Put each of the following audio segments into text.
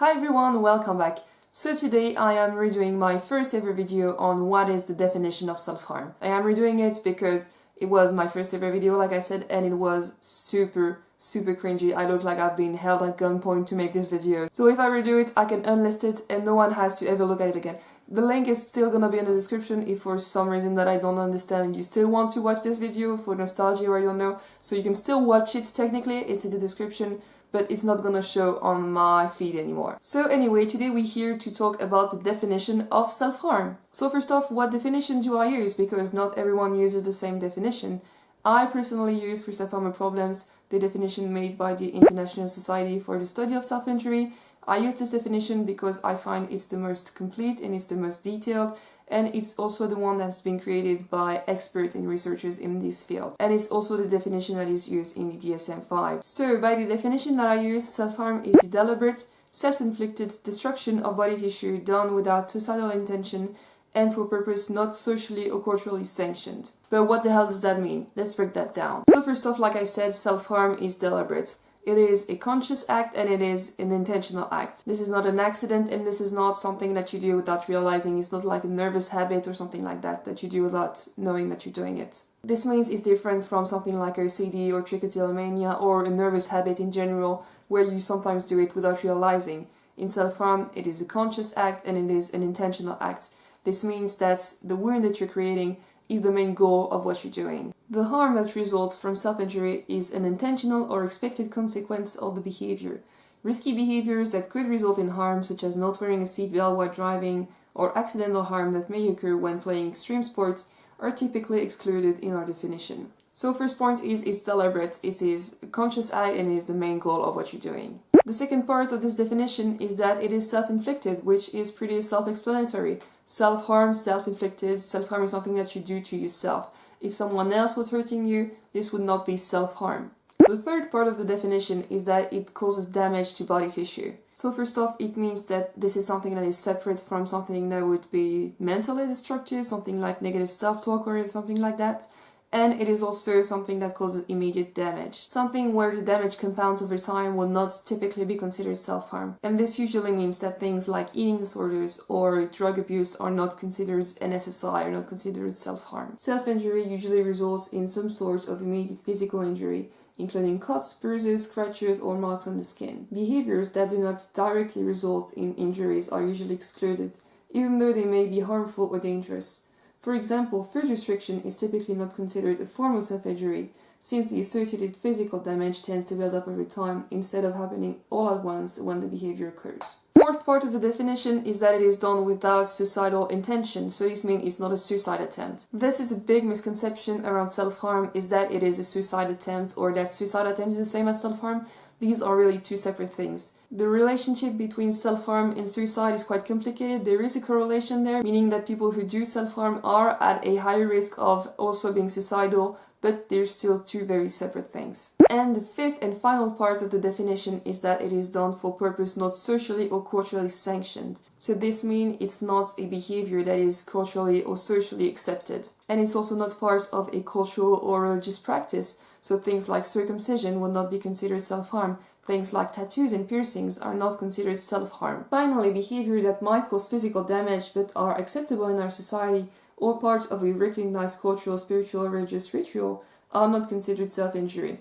Hi everyone, welcome back. So today I am redoing my first ever video on what is the definition of self-harm. I am redoing it because it was my first ever video, like I said, and it was super cringy. I look like I've been held at gunpoint to make this video. So if I redo it, I can unlist it and no one has to ever look at it again. The link is still gonna be in the description if for some reason that I don't understand you still want to watch this video for nostalgia or I don't know. So you can still watch it technically, it's in the description, but it's not gonna show on my feed anymore. So anyway, today we're here to talk about the definition of self-harm. So first off, what definition do I use? Because not everyone uses the same definition. I personally use for Selfharmerproblems the definition made by the International Society for the Study of Self-Injury. I use this definition because I find it's the most complete and it's the most detailed, and it's also the one that's been created by experts and researchers in this field. And it's also the definition that is used in the DSM-5. So by the definition that I use, self-harm is the deliberate, self-inflicted destruction of body tissue done without suicidal intention and for purpose not socially or culturally sanctioned. But what the hell does that mean? Let's break that down. So first off, like I said, self-harm is deliberate. It is a conscious act and it is an intentional act. This is not an accident and this is not something that you do without realizing. It's not like a nervous habit or something like that you do without knowing that you're doing it. This means it's different from something like OCD or trichotillomania or a nervous habit in general where you sometimes do it without realizing. In self-harm, it is a conscious act and it is an intentional act. This means that the wound that you're creating is the main goal of what you're doing. The harm that results from self-injury is an intentional or expected consequence of the behavior. Risky behaviors that could result in harm, such as not wearing a seatbelt while driving, or accidental harm that may occur when playing extreme sports, are typically excluded in our definition. So first point is it's deliberate, it is a conscious act and it is the main goal of what you're doing. The second part of this definition is that it is self-inflicted, which is pretty self-explanatory. Self-harm, self-inflicted, self-harm is something that you do to yourself. If someone else was hurting you, this would not be self-harm. The third part of the definition is that it causes damage to body tissue. So first off, it means that this is something that is separate from something that would be mentally destructive, something like negative self-talk or something like that. And it is also something that causes immediate damage. Something where the damage compounds over time will not typically be considered self-harm. And this usually means that things like eating disorders or drug abuse are not considered an SSI, are not considered self-harm. Self-injury usually results in some sort of immediate physical injury, including cuts, bruises, scratches, or marks on the skin. Behaviors that do not directly result in injuries are usually excluded, even though they may be harmful or dangerous. For example, food restriction is typically not considered a form of self-injury, since the associated physical damage tends to build up over time instead of happening all at once when the behavior occurs. Fourth part of the definition is that it is done without suicidal intention, so this means it's not a suicide attempt. This is a big misconception around self-harm, is that it is a suicide attempt or that suicide attempt is the same as self-harm. These are really two separate things. The relationship between self-harm and suicide is quite complicated. There is a correlation there, meaning that people who do self-harm are at a higher risk of also being suicidal, but they're still two very separate things. And the fifth and final part of the definition is that it is done for purpose not socially or culturally sanctioned. So this means it's not a behavior that is culturally or socially accepted. And it's also not part of a cultural or religious practice. So things like circumcision will not be considered self-harm. Things like tattoos and piercings are not considered self-harm. Finally, behavior that might cause physical damage but are acceptable in our society or part of a recognized cultural, spiritual, or religious ritual are not considered self-injury.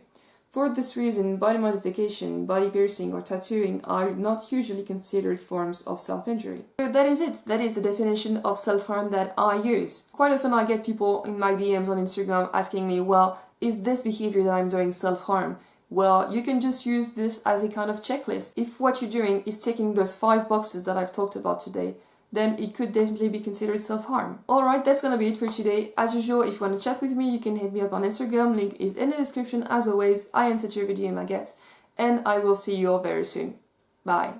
For this reason, body modification, body piercing, or tattooing are not usually considered forms of self-injury. So that is it. That is the definition of self-harm that I use. Quite often I get people in my DMs on Instagram asking me, well, is this behavior that I'm doing self-harm? Well, you can just use this as a kind of checklist. If what you're doing is ticking those 5 boxes that I've talked about today, then it could definitely be considered self-harm. Alright, that's gonna be it for today. As usual, if you want to chat with me, you can hit me up on Instagram, link is in the description. As always, I answer to every DM I get, and I will see you all very soon. Bye.